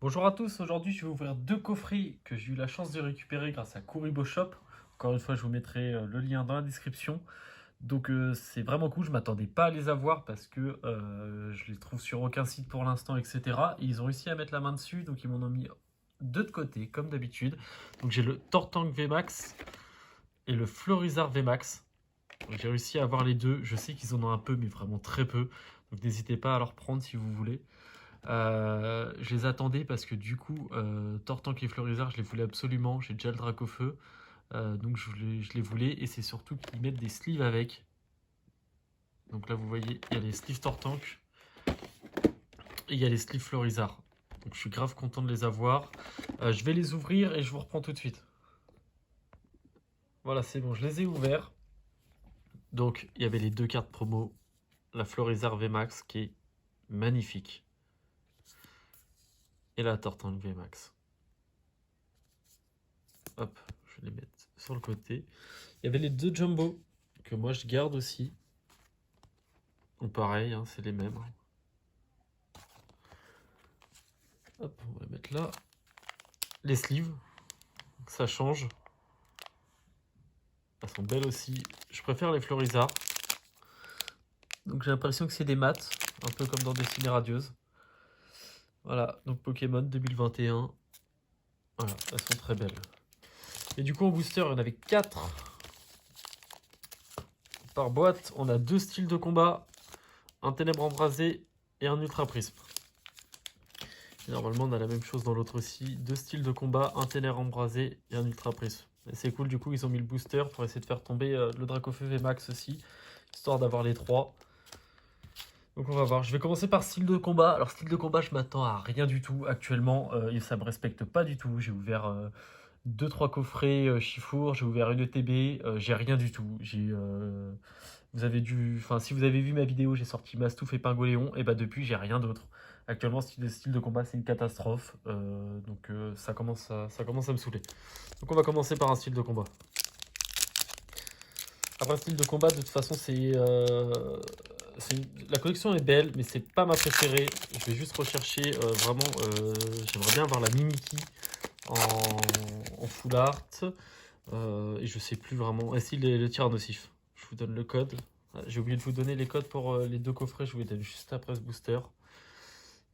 Bonjour à tous, aujourd'hui je vais ouvrir deux coffrets que j'ai eu la chance de récupérer grâce à Kuribo Shop. Encore une fois, je vous mettrai le lien dans la description. Donc c'est vraiment cool, je m'attendais pas à les avoir parce que je les trouve sur aucun site pour l'instant, etc. Et ils ont réussi à mettre la main dessus, donc ils m'en ont mis deux de côté, comme d'habitude. Donc j'ai le Tortank VMAX et le Florizard VMAX. Donc, j'ai réussi à avoir les deux, je sais qu'ils en ont un peu, mais vraiment très peu. Donc n'hésitez pas à leur prendre si vous voulez. Je les attendais parce que du coup, Tortank et Florizard, je les voulais absolument. J'ai déjà le Dracofeu, donc je les voulais. Et c'est surtout qu'ils mettent des sleeves avec. Donc là, vous voyez, il y a les sleeves Tortank et il y a les sleeves Florizard. Donc je suis grave content de les avoir. Je vais les ouvrir et je vous reprends tout de suite. Voilà, c'est bon, je les ai ouverts. Donc il y avait les deux cartes promo. La Florizard VMAX qui est magnifique. Et la Tortank VMAX. Hop, je vais les mettre sur le côté. Il y avait les deux Jumbo que moi je garde aussi. Donc pareil, hein, c'est les mêmes. Hop, on va les mettre là. Les sleeves, ça change. Elles sont belles aussi. Je préfère les Florizards. Donc j'ai l'impression que c'est des mats, un peu comme dans Destinée Radieuse. Voilà, donc Pokémon 2021. Voilà, elles sont très belles. Et du coup en booster, il y en avait 4 par boîte. On a deux styles de combat, un ténèbre embrasé et un ultra prisme. Et normalement on a la même chose dans l'autre aussi. Deux styles de combat, un ténèbre embrasé et un ultra prisme. Et c'est cool, du coup ils ont mis le booster pour essayer de faire tomber le Dracofeu VMAX aussi, histoire d'avoir les trois. Donc on va voir. Je vais commencer par style de combat. Alors style de combat, je m'attends à rien du tout actuellement. Et ça me respecte pas du tout. J'ai ouvert 2-3 coffrets Chifour, j'ai ouvert une ETB, j'ai rien du tout. Vous avez dû, enfin si vous avez vu ma vidéo, j'ai sorti Mastouf et Pingoléon, et bah depuis j'ai rien d'autre. Actuellement, style de combat, c'est une catastrophe. Donc ça commence à me saouler. Donc on va commencer par un style de combat. Après, style de combat, de toute façon, la collection est belle, mais c'est pas ma préférée. Je vais juste rechercher vraiment. J'aimerais bien avoir la Mimiki en full art. Et je sais plus vraiment. Et si le tir nocif. Je vous donne le code. Ah, j'ai oublié de vous donner les codes pour les deux coffrets. Je vous les donne juste après ce booster.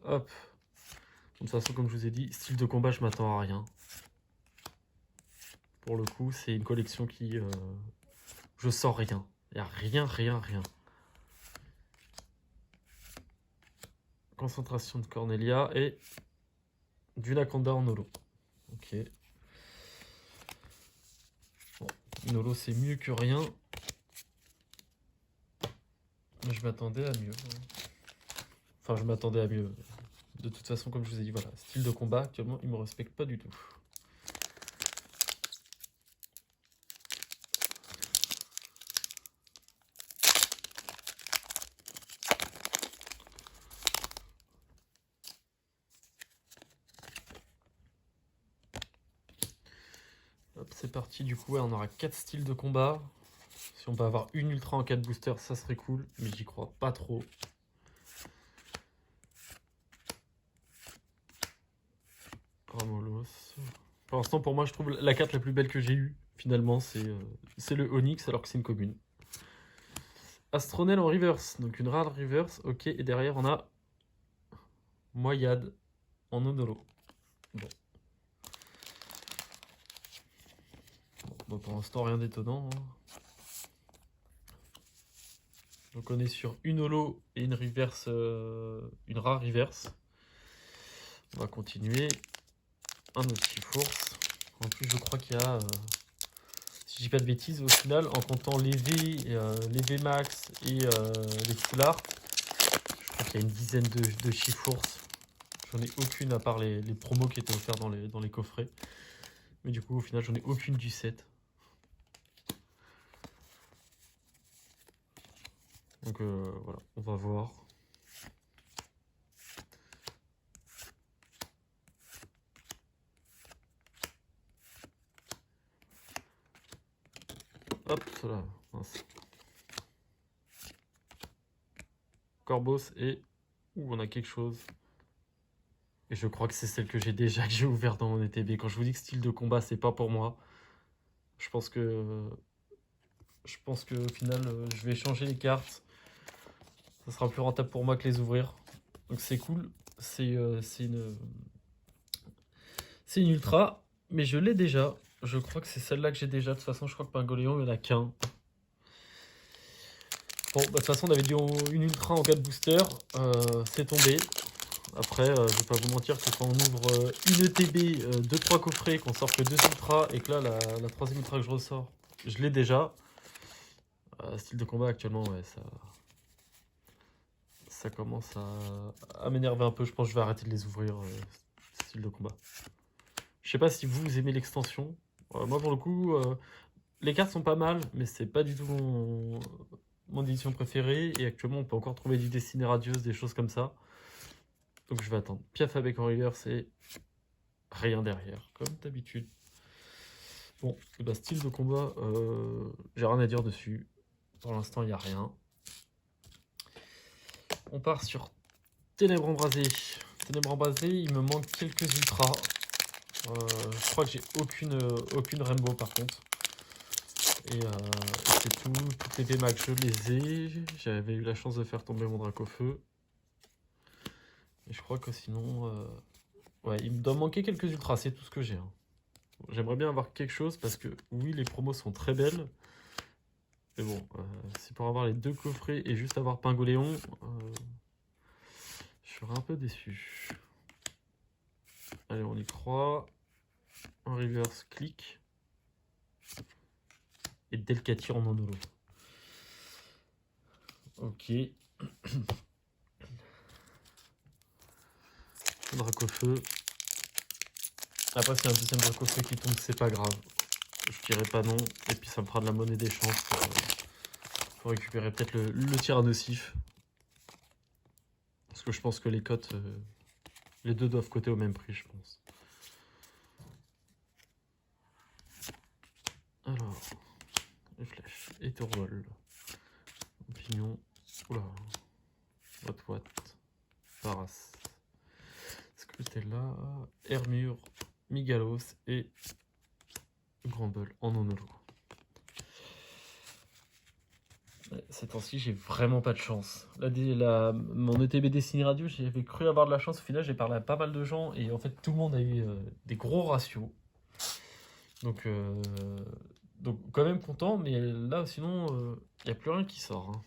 Hop. De toute façon, comme je vous ai dit, style de combat, je m'attends à rien. Pour le coup, c'est une collection qui. Je sens rien. Il n'y a rien, rien, rien. Concentration de Cornelia et du Naconda en holo. Ok. Bon, une holo c'est mieux que rien. Mais je m'attendais à mieux. Enfin, je m'attendais à mieux. De toute façon, comme je vous ai dit, voilà, style de combat, actuellement, il me respecte pas du tout. Hop, c'est parti, du coup, ouais, on aura 4 styles de combat. Si on peut avoir une ultra en 4 boosters, ça serait cool, mais j'y crois pas trop. Ramolos. Pour l'instant, pour moi, je trouve la carte la plus belle que j'ai eue, finalement, c'est le Onyx, alors que c'est une commune. Astronel en reverse, donc une rare reverse, ok, et derrière on a Moyade en Onolo. Bon. Bon, pour l'instant, rien d'étonnant. Hein. Donc on est sur une holo et une reverse, une rare reverse. On va continuer. Un autre Chiforce. En plus, je crois qu'il y a, si je dis pas de bêtises, au final, en comptant les V Max et les Foulards, je crois qu'il y a une dizaine de Chiforce. J'en ai aucune à part les promos qui étaient offerts dans les coffrets. Mais du coup, au final, j'en ai aucune du set. Donc voilà, on va voir. Hop là, mince. Corbos et... Ouh, on a quelque chose. Et je crois que c'est celle que j'ai déjà que j'ai ouverte dans mon ETB. Quand je vous dis que style de combat, c'est pas pour moi. Je pense que... Je pense que au final, je vais changer les cartes. Ça sera plus rentable pour moi que les ouvrir. Donc c'est cool. C'est une ultra. Mais je l'ai déjà. Je crois que c'est celle-là que j'ai déjà. De toute façon, je crois que Pingoléon, il n'y en a qu'un. Bon, bah, de toute façon, on avait dit une ultra en 4 boosters. C'est tombé. Après, je vais pas vous mentir que quand on ouvre une ETB, 2-3 coffrets, qu'on sort que 2 ultras, et que là, la troisième ultra que je ressors, je l'ai déjà. Style de combat actuellement, ouais, ça commence à m'énerver un peu. Je pense que je vais arrêter de les ouvrir, style de combat. Je sais pas si vous aimez l'extension. Moi, pour le coup, les cartes sont pas mal, mais c'est pas du tout mon édition préférée. Et actuellement, on peut encore trouver du Destiné Radieuse, des choses comme ça. Donc je vais attendre. Piaf avec en rigueur, c'est rien derrière, comme d'habitude. Bon, et bah, style de combat, j'ai rien à dire dessus. Pour l'instant, il n'y a rien. On part sur Ténèbres embrasées. Ténèbres embrasées, il me manque quelques ultras. Je crois que j'ai aucune Rainbow par contre. Et c'est tout. Toutes les VMAX, je les ai. J'avais eu la chance de faire tomber mon Dracofeu. Et je crois que sinon... ouais, il me doit manquer quelques ultras, c'est tout ce que j'ai. Hein. J'aimerais bien avoir quelque chose parce que oui, les promos sont très belles. Mais bon, si pour avoir les 2 coffrets et juste avoir Pingoléon, je serais un peu déçu. Allez, on y croit. En reverse, clic. Et Delcatir en monolo. Ok. Dracofeu. Après, c'est un deuxième Dracofeu qui tombe, c'est pas grave. Je dirais pas non. Et puis, ça me fera de la monnaie d'échange pour récupérer peut-être le tir nocif. Parce que je pense que les cotes, les deux doivent coter au même prix, je pense. Alors, les flèches, Étourvol, Opinion, oula, What, Paras, Scrutella, Hermure, Migalos et Grumble en Onolo. Ces temps-ci, j'ai vraiment pas de chance. Mon ETB Destiné Radio, j'avais cru avoir de la chance. Au final, j'ai parlé à pas mal de gens et en fait, tout le monde a eu des gros ratios. Donc quand même content, mais là, sinon, il n'y a plus rien qui sort. Hein.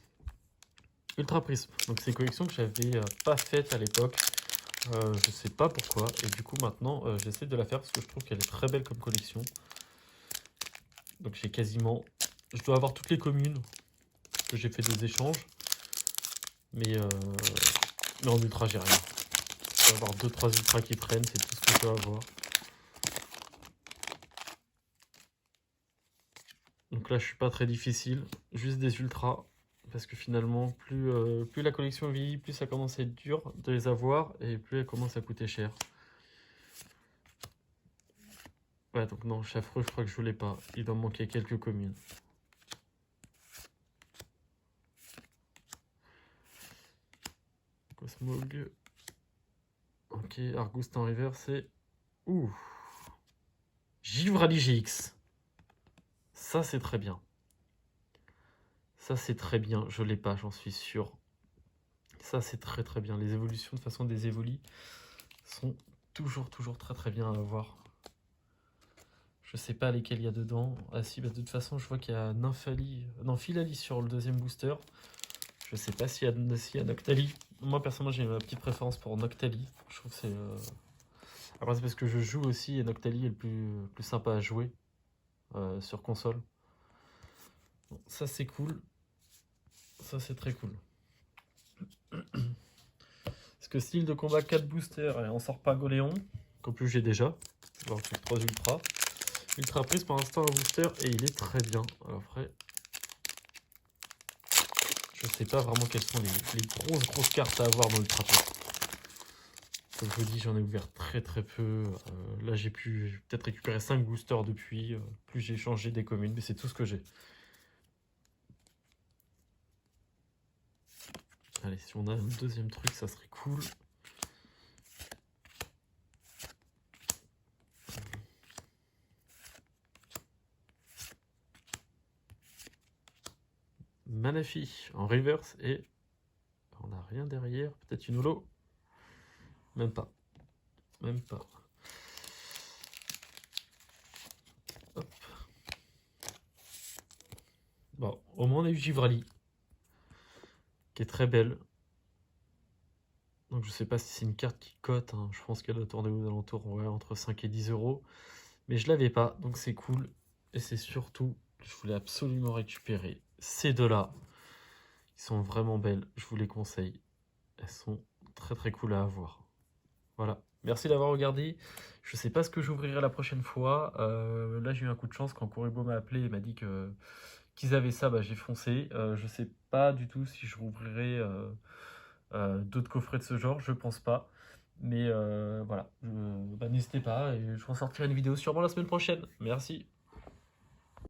Ultra Prisme. Donc, c'est une collection que j'avais pas faite à l'époque. Je sais pas pourquoi. Et du coup, maintenant, j'essaie de la faire parce que je trouve qu'elle est très belle comme collection. Donc, j'ai quasiment... Je dois avoir toutes les communes que j'ai fait des échanges. Mais en ultra, j'ai rien. Je dois avoir 2-3 ultras qui traînent, c'est tout ce que je dois avoir. Donc là, je suis pas très difficile. Juste des ultras. Parce que finalement, plus la collection vieillit, plus ça commence à être dur de les avoir. Et plus elle commence à coûter cher. Ouais, donc non, Chaffreux, je crois que je l'ai pas. Il doit me manquer quelques communes. Cosmog. Ok, Argoust en river, c'est... Ouh. Givrali GX. Ça, c'est très bien. Ça, c'est très bien. Je l'ai pas, j'en suis sûr. Ça, c'est très très bien. Les évolutions, de toute façon, des évolis sont toujours très très bien à avoir. Je sais pas lesquels il y a dedans. Ah si, bah, de toute façon, je vois qu'il y a Nymphali... Non, Philali sur le deuxième booster. Je sais pas s'il y a Noctali. Moi, personnellement, j'ai ma petite préférence pour Noctali. Je trouve que c'est... Après, c'est parce que je joue aussi et Noctali est le plus sympa à jouer sur console. Bon, ça, c'est cool. Ça, c'est très cool. Parce que style de combat 4 boosters et on sort pas Goléon, qu'en plus j'ai déjà. Alors que 3 ultras. Ultra prise pour l'instant un booster et il est très bien. Alors après, je sais pas vraiment quelles sont les grosses cartes à avoir dans l'ultra prise. Comme je vous dis, j'en ai ouvert très peu. Là j'ai pu peut-être récupérer 5 boosters depuis. Plus j'ai changé des communes, mais c'est tout ce que j'ai. Allez, si on a un deuxième truc, ça serait cool. Manafi en reverse et on n'a rien derrière. Peut-être une holo. Même pas. Même pas. Hop. Bon, au moins on a eu Givrali, qui est très belle. Donc je sais pas si c'est une carte qui cote, hein. Je pense qu'elle doit tourner aux alentours, ouais, entre 5 et 10 euros. Mais je l'avais pas, donc c'est cool. Et c'est surtout, je voulais absolument récupérer ces deux-là. Ils sont vraiment belles, je vous les conseille. Elles sont très très cool à avoir. Voilà, merci d'avoir regardé. Je sais pas ce que j'ouvrirai la prochaine fois. Là j'ai eu un coup de chance quand Kuribo m'a appelé et m'a dit qu'ils avaient ça, bah, j'ai foncé. Je sais pas du tout si je rouvrirai d'autres coffrets de ce genre, je pense pas. Mais voilà, bah, n'hésitez pas et je ressortirai une vidéo sûrement la semaine prochaine. Merci.